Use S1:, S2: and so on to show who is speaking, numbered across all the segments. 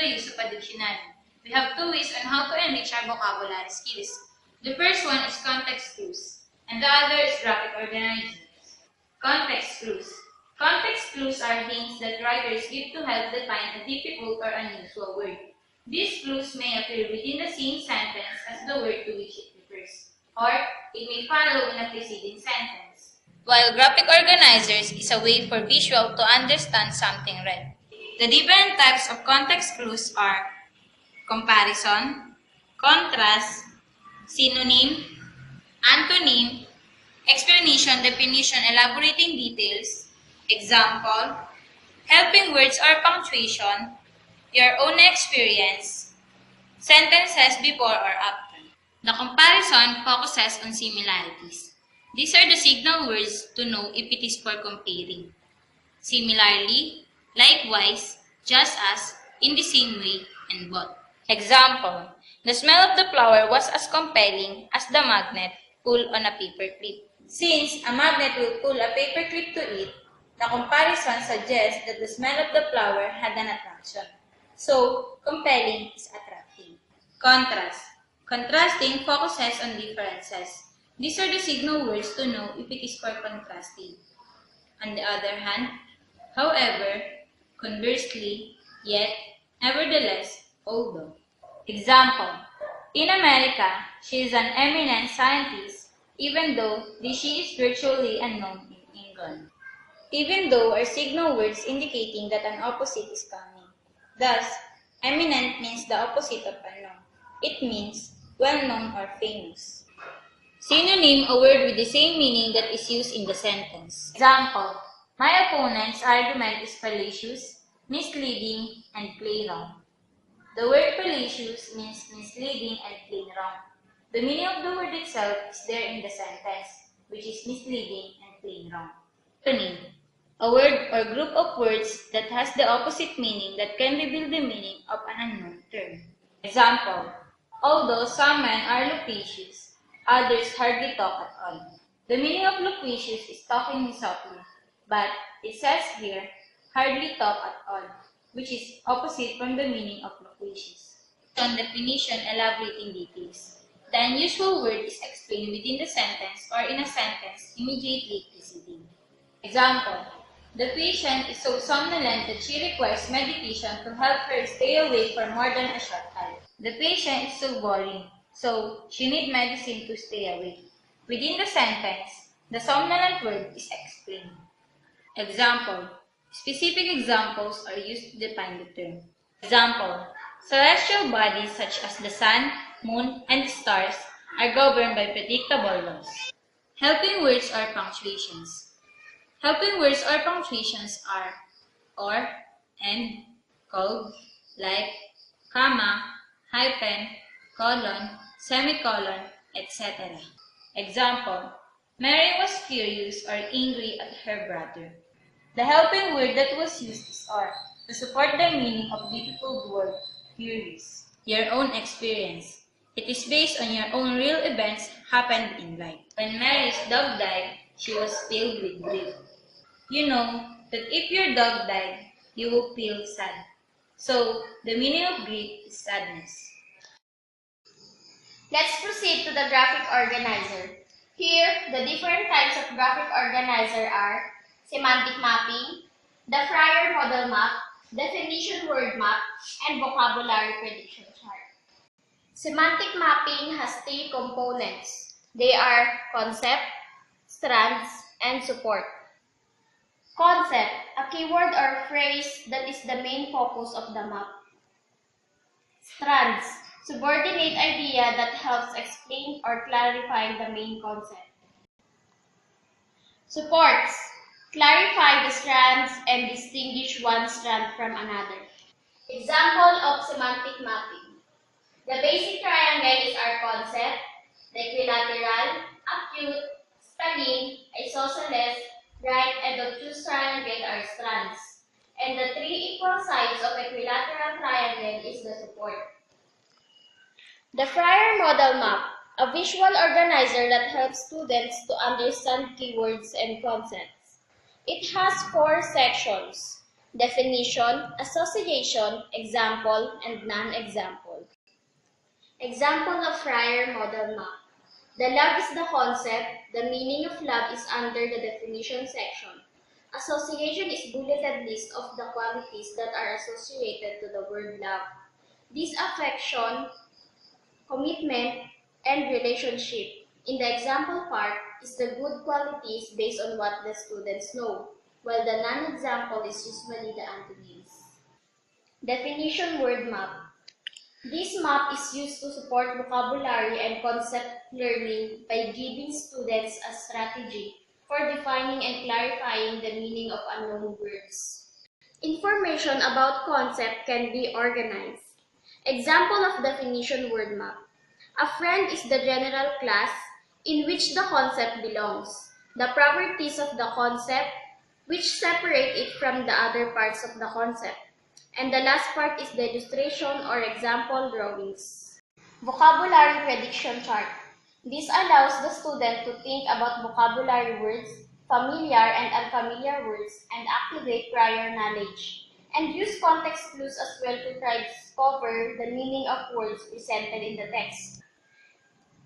S1: the use of a dictionary. We have two ways on how to enrich our vocabulary skills. The first one is context clues, and the other is graphic organizers. Context clues. Context clues are hints that writers give to help define a difficult or unusual word. These clues may appear within the same sentence as the word to which it refers, or it may follow in a preceding sentence. While graphic organizers is a way for visual to understand something read. The different types of context clues are comparison, contrast, synonym, antonym, explanation, definition, elaborating details, example, helping words or punctuation, your own experience, sentences before or after. The comparison focuses on similarities. These are the signal words to know if it is for comparing. Similarly, likewise, just as, in the same way, and both. Example, the smell of the flower was as compelling as the magnet pulled on a paper clip. Since a magnet will pull a paper clip to it, the comparison suggests that the smell of the flower had an attraction. So, compelling is attracting. Contrast. Contrasting focuses on differences. These are the signal words to know if it is for contrasting. On the other hand, however, conversely, yet, nevertheless, although. Example, in America, she is an eminent scientist, even though she is virtually unknown in England. Even though are signal words indicating that an opposite is coming. Thus, eminent means the opposite of unknown. It means well-known or famous. Synonym, a word with the same meaning that is used in the sentence. Example, my opponent's argument is fallacious, misleading, and plain wrong. The word fallacious means misleading and plain wrong. The meaning of the word itself is there in the sentence, which is misleading and plain wrong. Synonym, a word or group of words that has the opposite meaning that can reveal the meaning of an unknown term. Example, although some men are loquacious, others hardly talk at all. The meaning of loquacious is talking softly, but it says here, hardly talk at all, which is opposite from the meaning of loquacious. On definition, elaborating details. The unusual word is explained within the sentence or in a sentence immediately preceding. Example, the patient is so somnolent that she requires medication to help her stay awake for more than a short time. The patient is so boring, so she needs medicine to stay awake. Within the sentence, the somnolent word is explained. Example, specific examples are used to define the term. Example, celestial bodies such as the sun, moon, and stars are governed by predictable laws. Helping words or punctuations. Helping words or punctuations are or, and, called, like, comma, hyphen, colon, semicolon, etc. Example, Mary was furious or angry at her brother. The helping word that was used is or, to support the meaning of difficult word, furious. Your own experience. It is based on your own real events happened in life. When Mary's dog died, she was filled with grief. You know that if your dog died, you will feel sad. So, the meaning of grief is sadness.
S2: Let's proceed to the graphic organizer. Here, the different types of graphic organizer are semantic mapping, the Fryer model map, definition word map, and vocabulary prediction chart. Semantic mapping has three components. They are concept, strands, and support. Concept, a keyword or phrase that is the main focus of the map. Strands, subordinate idea that helps explain or clarify the main concept. Supports, clarify the strands and distinguish one strand from another. Example of semantic mapping. The basic triangles are concept, the equilateral, acute, spline, isosceles, right, and obtuse triangle are strands. And the three equal sides of equilateral triangle is the support. The Fryer model map, a visual organizer that helps students to understand keywords and concepts. It has 4 sections. definition, association, example, and non-example. Example of Friar model map. The love is the concept. The meaning of love is under the definition section. Association is bulleted list of the qualities that are associated to the word love. This affection, commitment, and relationship. In the example part is the good qualities based on what the students know, while the non-example is usually the antonyms. Definition word map. This map is used to support vocabulary and concept learning by giving students a strategy for defining and clarifying the meaning of unknown words. Information about concept can be organized. Example of definition word map. A friend is the general class in which the concept belongs. The properties of the concept which separate it from the other parts of the concept. And the last part is the illustration or example drawings. Vocabulary prediction chart. This allows the student to think about vocabulary words, familiar and unfamiliar words, and activate prior knowledge, and use context clues as well to try to discover the meaning of words presented in the text.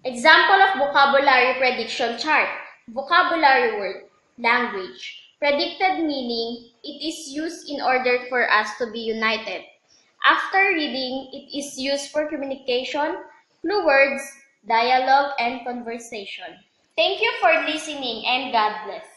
S2: Example of vocabulary prediction chart. Vocabulary word, language. Predicted meaning, it is used in order for us to be united. After reading, it is used for communication, clue words, dialogue, and conversation. Thank you for listening and God bless.